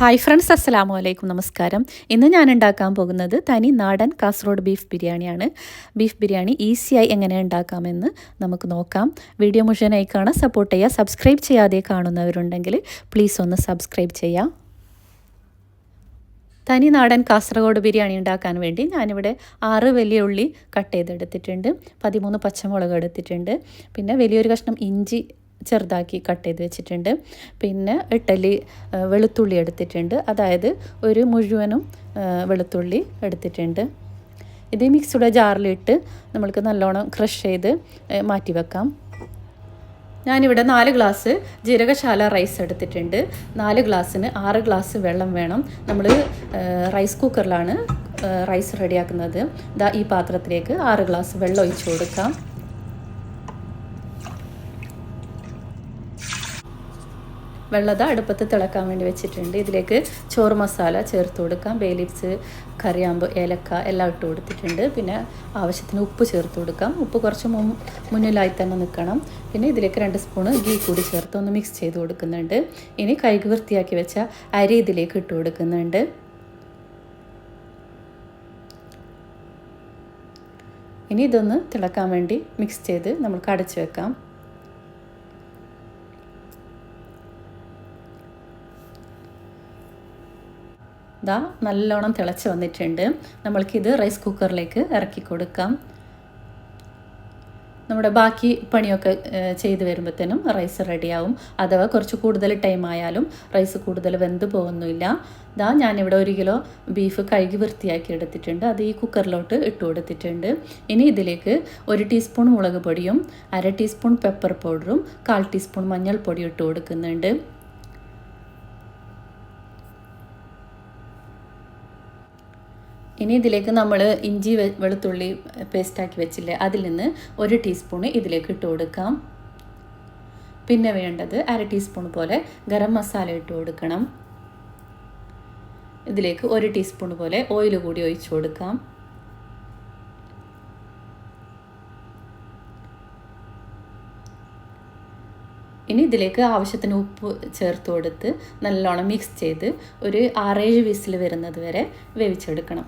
Hi friends, അസ്സലാമു അലൈക്കും, നമസ്കാരം. ഇന്ന് ഞാൻ ഉണ്ടാക്കാൻ പോകുന്നത് തനി നാടൻ കാസർഗോഡ് ബീഫ് ബിരിയാണിയാണ്. ബീഫ് ബിരിയാണി ഈസിയായി എങ്ങനെ ഉണ്ടാക്കാമെന്ന് നമുക്ക് നോക്കാം. വീഡിയോ മുഴുവനായി കാണാൻ സപ്പോർട്ട് ചെയ്യുക. സബ്സ്ക്രൈബ് ചെയ്യാതെ കാണുന്നവരുണ്ടെങ്കിൽ പ്ലീസ് ഒന്ന് സബ്സ്ക്രൈബ് ചെയ്യുക. തനി നാടൻ കാസർഗോഡ് ബിരിയാണി ഉണ്ടാക്കാൻ വേണ്ടി ഞാനിവിടെ 6 വലിയ ഉള്ളി കട്ട് ചെയ്തെടുത്തിട്ടുണ്ട്, 13 പച്ചമുളക് എടുത്തിട്ടുണ്ട്, പിന്നെ വലിയൊരു കഷ്ണം ഇഞ്ചി ചെറുതാക്കി കട്ട് ചെയ്ത് വെച്ചിട്ടുണ്ട്, പിന്നെ 8 അല്ലി വെളുത്തുള്ളി എടുത്തിട്ടുണ്ട്, അതായത് ഒരു മുഴുവനും വെളുത്തുള്ളി എടുത്തിട്ടുണ്ട്. ഇത് മിക്സിയുടെ ജാറിലിട്ട് നമ്മൾക്ക് നല്ലോണം ക്രഷ് ചെയ്ത് മാറ്റി വെക്കാം. ഞാനിവിടെ 4 ഗ്ലാസ് ജീരകശാല റൈസ് എടുത്തിട്ടുണ്ട്. 4 ഗ്ലാസ്സിന് 6 ഗ്ലാസ് വെള്ളം വേണം. നമ്മൾ റൈസ് കുക്കറിലാണ് റൈസ് റെഡിയാക്കുന്നത്. ഈ പാത്രത്തിലേക്ക് 6 ഗ്ലാസ് വെള്ളം ഒഴിച്ച് കൊടുക്കാം. വെള്ളത അടുപ്പത്ത് തിളക്കാൻ വേണ്ടി വെച്ചിട്ടുണ്ട്. ഇതിലേക്ക് ചോറ് മസാല ചേർത്ത് കൊടുക്കാം. ബേ ലീവ്സ്, കറിയാമ്പ്, ഏലക്ക എല്ലാം ഇട്ട് കൊടുത്തിട്ടുണ്ട്. പിന്നെ ആവശ്യത്തിന് ഉപ്പ് ചേർത്ത് കൊടുക്കാം. ഉപ്പ് കുറച്ച് മുന്നിലായി തന്നെ നിൽക്കണം. പിന്നെ ഇതിലേക്ക് 2 സ്പൂണ് ഗീ കൂടി ചേർത്ത് ഒന്ന് മിക്സ് ചെയ്ത് കൊടുക്കുന്നുണ്ട്. ഇനി കഴുകി വൃത്തിയാക്കി വെച്ച അരി ഇതിലേക്ക് ഇട്ട് കൊടുക്കുന്നുണ്ട്. ഇനി ഇതൊന്ന് തിളക്കാൻ വേണ്ടി മിക്സ് ചെയ്ത് നമുക്ക് അടച്ചു വെക്കാം. നല്ലോണം തിളച്ച് വന്നിട്ടുണ്ട്. നമ്മൾക്കിത് റൈസ് കുക്കറിലേക്ക് ഇറക്കി കൊടുക്കാം. നമ്മുടെ ബാക്കി പണിയൊക്കെ ചെയ്ത് വരുമ്പോഴത്തേനും റൈസ് റെഡിയാവും. അഥവാ കുറച്ച് കൂടുതൽ ടൈം ആയാലും റൈസ് കൂടുതൽ വെന്ത് പോകുന്നില്ല. ഞാനിവിടെ 1 കിലോ ബീഫ് കഴുകി വൃത്തിയാക്കി എടുത്തിട്ടുണ്ട്. അത് ഈ കുക്കറിലോട്ട് ഇട്ട് കൊടുത്തിട്ടുണ്ട്. ഇനി ഇതിലേക്ക് 1 ടീസ്പൂൺ മുളക് പൊടിയും 1/2 ടീസ്പൂൺ പെപ്പർ പൗഡറും 1/4 ടീസ്പൂൺ മഞ്ഞൾപ്പൊടിയും ഇട്ട് കൊടുക്കുന്നുണ്ട്. ഇനി ഇതിലേക്ക് നമ്മൾ ഇഞ്ചി വെളുത്തുള്ളി പേസ്റ്റാക്കി വെച്ചില്ലേ, അതിൽ നിന്ന് 1 ടീസ്പൂൺ ഇതിലേക്ക് ഇട്ട് കൊടുക്കാം. പിന്നെ വേണ്ടത് 1/2 ടീസ്പൂൺ പോലെ ഗരം മസാല ഇട്ട് കൊടുക്കണം. ഇതിലേക്ക് 1 ടീസ്പൂൺ പോലെ ഓയിൽ കൂടി ഒഴിച്ച് കൊടുക്കാം. ഇനി ഇതിലേക്ക് ആവശ്യത്തിന് ഉപ്പ് ചേർത്ത് കൊടുത്ത് നല്ലോണം മിക്സ് ചെയ്ത് ഒരു 6-7 വിസിൽ വരുന്നത് വരെ വേവിച്ചെടുക്കണം.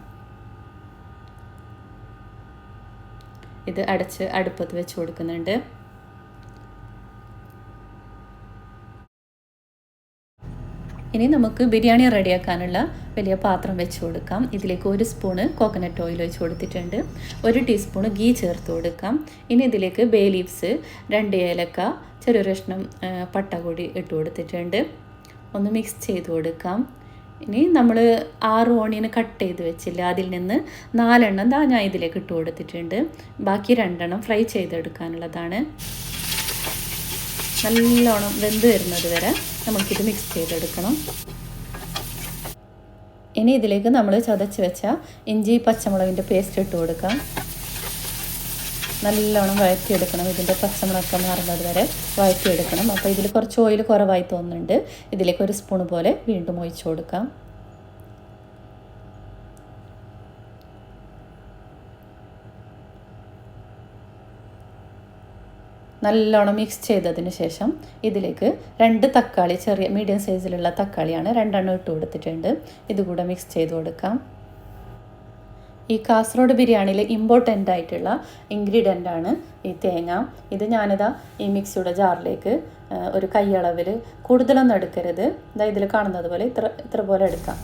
ഇത് അടച്ച് അടുപ്പത്ത് വെച്ച് കൊടുക്കുന്നുണ്ട്. ഇനി നമുക്ക് ബിരിയാണി റെഡിയാക്കാനുള്ള വലിയ പാത്രം വെച്ച് കൊടുക്കാം. ഇതിലേക്ക് 1 സ്പൂണ് കോക്കനട്ട് ഓയിൽ ഒഴിച്ച് കൊടുത്തിട്ടുണ്ട്. 1 ടീസ്പൂൺ ഗീ ചേർത്ത് കൊടുക്കാം. ഇനി ഇതിലേക്ക് ബേ ലീവ്സ്, 2 ഏലക്ക, ചെറിയൊരു കഷ്ണം പട്ട കൂടി ഇട്ട് കൊടുത്തിട്ടുണ്ട്. ഒന്ന് മിക്സ് ചെയ്ത് കൊടുക്കാം. ഇനി നമ്മൾ 6 ഓണിയൻ കട്ട് ചെയ്ത് വെച്ചില്ല, അതിൽ നിന്ന് 4 എണ്ണം ഞാൻ ഇതിലേക്ക് ഇട്ട് കൊടുത്തിട്ടുണ്ട്. ബാക്കി 2 എണ്ണം ഫ്രൈ ചെയ്തെടുക്കാനുള്ളതാണ്. നല്ലോണം വെന്ത് വരുന്നത് വരെ നമുക്കിത് മിക്സ് ചെയ്തെടുക്കണം. ഇനി ഇതിലേക്ക് നമ്മൾ ചതച്ച് വെച്ച ഇഞ്ചി പച്ചമുളകിൻ്റെ പേസ്റ്റ് ഇട്ട് കൊടുക്കാം. നല്ലോണം വഴറ്റിയെടുക്കണം. ഇതിൻ്റെ പച്ചമുളകൊക്കെ മാറുന്നത് വരെ വഴറ്റിയെടുക്കണം. അപ്പോൾ ഇതിൽ കുറച്ച് ഓയിൽ കുറവായി തോന്നുന്നുണ്ട്. ഇതിലേക്ക് 1 സ്പൂൺ പോലെ വീണ്ടും ഒഴിച്ച് കൊടുക്കാം. നല്ലോണം മിക്സ് ചെയ്തതിന് ശേഷം ഇതിലേക്ക് 2 തക്കാളി, ചെറിയ മീഡിയം സൈസിലുള്ള തക്കാളിയാണ്, 2 എണ്ണം ഇട്ട് കൊടുത്തിട്ടുണ്ട്. ഇതുകൂടെ മിക്സ് ചെയ്ത് കൊടുക്കാം. ഈ കാസർഗോഡ് ബിരിയാണിയിൽ ഇമ്പോർട്ടൻ്റ് ആയിട്ടുള്ള ഇൻഗ്രീഡിയൻ്റ് ആണ് ഈ തേങ്ങ. ഇത് ഞാനിതാ ഈ മിക്സിയുടെ ജാറിലേക്ക് ഒരു കൈയളവിൽ, കൂടുതലൊന്നും എടുക്കരുത്, ഇതിൽ കാണുന്നത് പോലെ ഇത്ര പോലെ എടുക്കാം.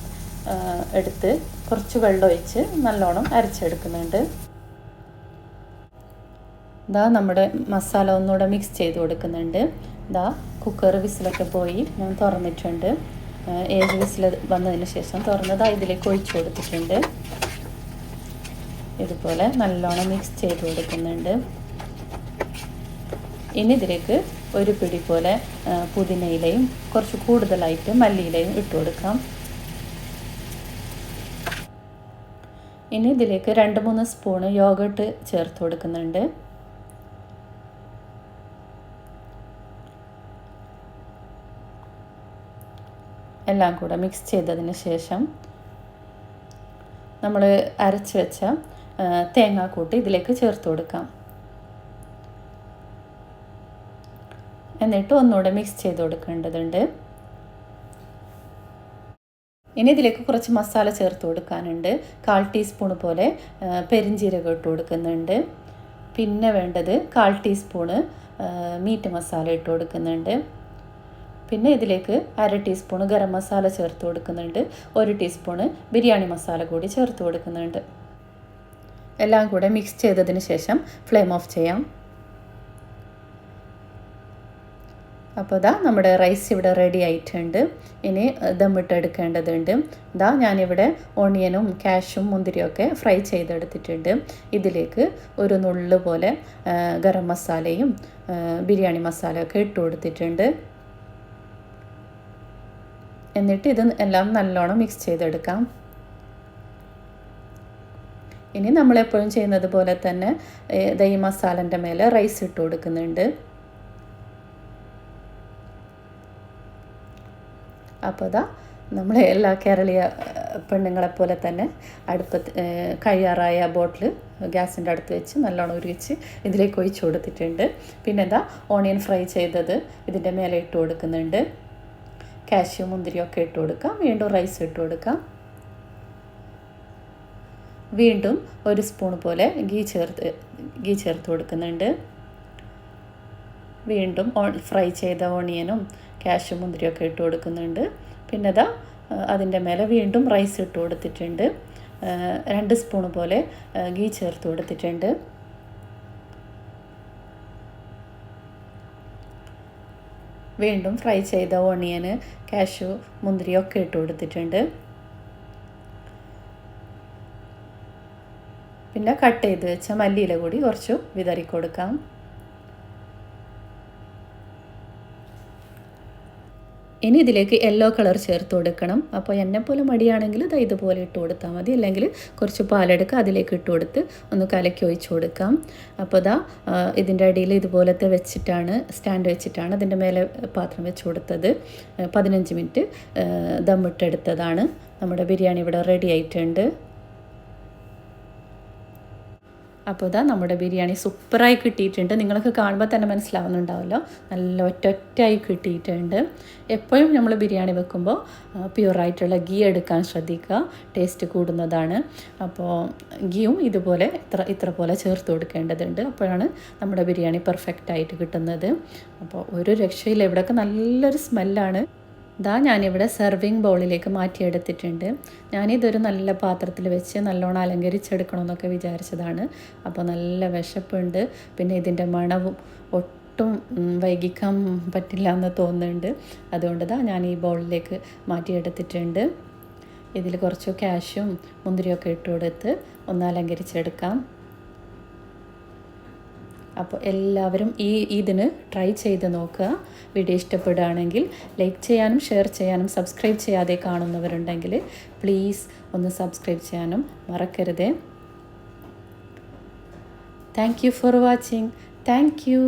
എടുത്ത് കുറച്ച് വെള്ളം ഒഴിച്ച് നല്ലോണം അരച്ചെടുക്കുന്നുണ്ട്. നമ്മുടെ മസാല ഒന്നുകൂടെ മിക്സ് ചെയ്ത് കൊടുക്കുന്നുണ്ട്. കുക്കർ വിസിലൊക്കെ പോയി ഞാൻ തുറന്നിട്ടുണ്ട്. 7 വിസിൽ വന്നതിന് ശേഷം തുറന്നത് ഇതിലേക്ക് ഒഴിച്ച് കൊടുത്തിട്ടുണ്ട്. ഇതുപോലെ നല്ലോണം മിക്സ് ചെയ്ത് കൊടുക്കുന്നുണ്ട്. ഇനി ഇതിലേക്ക് 1 പിടി പോലെ പുതിനയിലയും കുറച്ച് കൂടുതലായിട്ട് മല്ലിയിലയും ഇട്ട് കൊടുക്കാം. ഇനി ഇതിലേക്ക് 2-3 സ്പൂണ് യോഗട്ട് ചേർത്ത് കൊടുക്കുന്നുണ്ട്. എല്ലാം കൂടെ മിക്സ് ചെയ്തതിന് ശേഷം നമ്മൾ അരച്ച് വെച്ച തേങ്ങാക്കൂട്ട് ഇതിലേക്ക് ചേർത്ത് കൊടുക്കാം. എന്നിട്ട് ഒന്നുകൂടെ മിക്സ് ചെയ്ത് കൊടുക്കേണ്ടതുണ്ട്. ഇനി ഇതിലേക്ക് കുറച്ച് മസാല ചേർത്ത് കൊടുക്കാനുണ്ട്. 1/4 ടീസ്പൂൺ പോലെ പെരിഞ്ജീരകം ഇട്ട് കൊടുക്കുന്നുണ്ട്. പിന്നെ വേണ്ടത് 1/4 ടീസ്പൂണ് മീറ്റ് മസാല ഇട്ട് കൊടുക്കുന്നുണ്ട്. പിന്നെ ഇതിലേക്ക് 1/2 ടീസ്പൂൺ ഗരം മസാല ചേർത്ത് കൊടുക്കുന്നുണ്ട്. 1 ടീസ്പൂണ് ബിരിയാണി മസാല കൂടി ചേർത്ത് കൊടുക്കുന്നുണ്ട്. എല്ലാം കൂടെ മിക്സ് ചെയ്തതിന് ശേഷം ഫ്ലെയിം ഓഫ് ചെയ്യാം. അപ്പോൾ നമ്മുടെ റൈസ് ഇവിടെ റെഡി ആയിട്ടുണ്ട്. ഇനി ദമ്മിട്ടെടുക്കേണ്ടതുണ്ട്. ഞാനിവിടെ ഓണിയനും കാഷ്യും മുന്തിരിയൊക്കെ ഫ്രൈ ചെയ്തെടുത്തിട്ടുണ്ട്. ഇതിലേക്ക് ഒരു നുള്ളു പോലെ ഗരം മസാലയും ബിരിയാണി മസാലയൊക്കെ ഇട്ട് കൊടുത്തിട്ടുണ്ട്. എന്നിട്ട് ഇത് എല്ലാം നല്ലോണം മിക്സ് ചെയ്തെടുക്കാം. ഇനി നമ്മളെപ്പോഴും ചെയ്യുന്നത് പോലെ തന്നെ ഈ മസാലൻ്റെ മേലെ റൈസ് ഇട്ട് കൊടുക്കുന്നുണ്ട്. അപ്പോൾ നമ്മൾ എല്ലാ കേരളീയ പെണ്ണുങ്ങളെപ്പോലെ തന്നെ അടുപ്പത്ത് കഴിയാറായ ബോട്ടിൽ ഗ്യാസിൻ്റെ അടുത്ത് വെച്ച് നല്ലോണം ഉരുകിച്ച് ഇതിലേക്ക് ഒഴിച്ച് കൊടുത്തിട്ടുണ്ട്. പിന്നെ ഓണിയൻ ഫ്രൈ ചെയ്തത് ഇതിൻ്റെ മേലെ ഇട്ട് കൊടുക്കുന്നുണ്ട്. കാഷ്യൂ മുന്തിരിയൊക്കെ ഇട്ട് കൊടുക്കാം. വീണ്ടും റൈസ് ഇട്ട് കൊടുക്കാം. വീണ്ടും 1 സ്പൂൺ പോലെ ഗീ ചേർത്ത് കൊടുക്കുന്നുണ്ട്. വീണ്ടും ഫ്രൈ ചെയ്ത ഓണിയനും കാഷ്യൂ മുന്തിരിയൊക്കെ ഇട്ട് കൊടുക്കുന്നുണ്ട്. പിന്നെ അതിൻ്റെ മേലെ വീണ്ടും റൈസ് ഇട്ട് കൊടുത്തിട്ടുണ്ട്. 2 സ്പൂൺ പോലെ ഗീ ചേർത്ത് കൊടുത്തിട്ടുണ്ട്. വീണ്ടും ഫ്രൈ ചെയ്ത ഓണിയന് കാഷ്യൂ മുന്തിരിയൊക്കെ ഇട്ട് കൊടുത്തിട്ടുണ്ട്. പിന്നെ കട്ട് ചെയ്ത് വെച്ച മല്ലിയില കൂടി കുറച്ച് വിതറി കൊടുക്കാം. ഇനി ഇതിലേക്ക് യെല്ലോ കളർ ചേർത്ത് കൊടുക്കണം. അപ്പോൾ എന്നെപ്പോലെ മടിയാണെങ്കിൽ ഇതുപോലെ ഇട്ട് കൊടുത്താൽ മതി. അല്ലെങ്കിൽ കുറച്ച് പാലെടുക്കുക, അതിലേക്ക് ഇട്ട് കൊടുത്ത് ഒന്ന് കലക്കി ഒഴിച്ച് കൊടുക്കാം. അപ്പോൾ ഇതിൻ്റെ അടിയിൽ ഇതുപോലത്തെ സ്റ്റാൻഡ് വെച്ചിട്ടാണ് അതിൻ്റെ മേലെ പാത്രം വെച്ച് കൊടുത്തത്. 15 മിനിറ്റ് ദമ്മിട്ടെടുത്തതാണ്. നമ്മുടെ ബിരിയാണി ഇവിടെ റെഡി ആയിട്ടുണ്ട്. അപ്പോൾ നമ്മുടെ ബിരിയാണി സൂപ്പറായി കിട്ടിയിട്ടുണ്ട്. നിങ്ങൾക്ക് കാണുമ്പോൾ തന്നെ മനസ്സിലാവുന്നുണ്ടാവുമല്ലോ, നല്ല ഒറ്റൊറ്റായി കിട്ടിയിട്ടുണ്ട്. എപ്പോഴും നമ്മൾ ബിരിയാണി വെക്കുമ്പോൾ പ്യുവറായിട്ടുള്ള ഗീ എടുക്കാൻ ശ്രദ്ധിക്കുക, ടേസ്റ്റ് കൂടുന്നതാണ്. അപ്പോൾ ഗീയും ഇതുപോലെ ഇത്ര പോലെ ചേർത്ത് കൊടുക്കേണ്ടതുണ്ട്. അപ്പോഴാണ് നമ്മുടെ ബിരിയാണി പെർഫെക്റ്റ് ആയിട്ട് കിട്ടുന്നത്. അപ്പോൾ ഒരു രക്ഷയില്ല, ഇവിടെയൊക്കെ നല്ലൊരു സ്മെല്ലാണ്. ഞാനിവിടെ സെർവിങ് ബൗളിലേക്ക് മാറ്റിയെടുത്തിട്ടുണ്ട്. ഞാനിതൊരു നല്ല പാത്രത്തിൽ വെച്ച് നല്ലോണം അലങ്കരിച്ചെടുക്കണമെന്നൊക്കെ വിചാരിച്ചതാണ്. അപ്പോൾ നല്ല വിശപ്പുണ്ട്. പിന്നെ ഇതിൻ്റെ മണവും ഒട്ടും വൈകിക്കാൻ പറ്റില്ല എന്ന് തോന്നുന്നുണ്ട്. അതുകൊണ്ട് ഞാൻ ഈ ബൗളിലേക്ക് മാറ്റിയെടുത്തിട്ടുണ്ട്. ഇതിൽ കുറച്ച് കാഷ്യും മുന്തിരിയൊക്കെ ഇട്ട് കൊടുത്ത് ഒന്ന് അലങ്കരിച്ചെടുക്കാം. അപ്പോൾ എല്ലാവരും ഇതിന് ട്രൈ ചെയ്ത് നോക്കുക. വീഡിയോ ഇഷ്ടപ്പെടുകയാണെങ്കിൽ ലൈക്ക് ചെയ്യാനും ഷെയർ ചെയ്യാനും സബ്സ്ക്രൈബ് ചെയ്യാതെ കാണുന്നവരുണ്ടെങ്കിൽ പ്ലീസ് ഒന്ന് സബ്സ്ക്രൈബ് ചെയ്യാനും മറക്കരുത്. Thank you for watching. Thank you.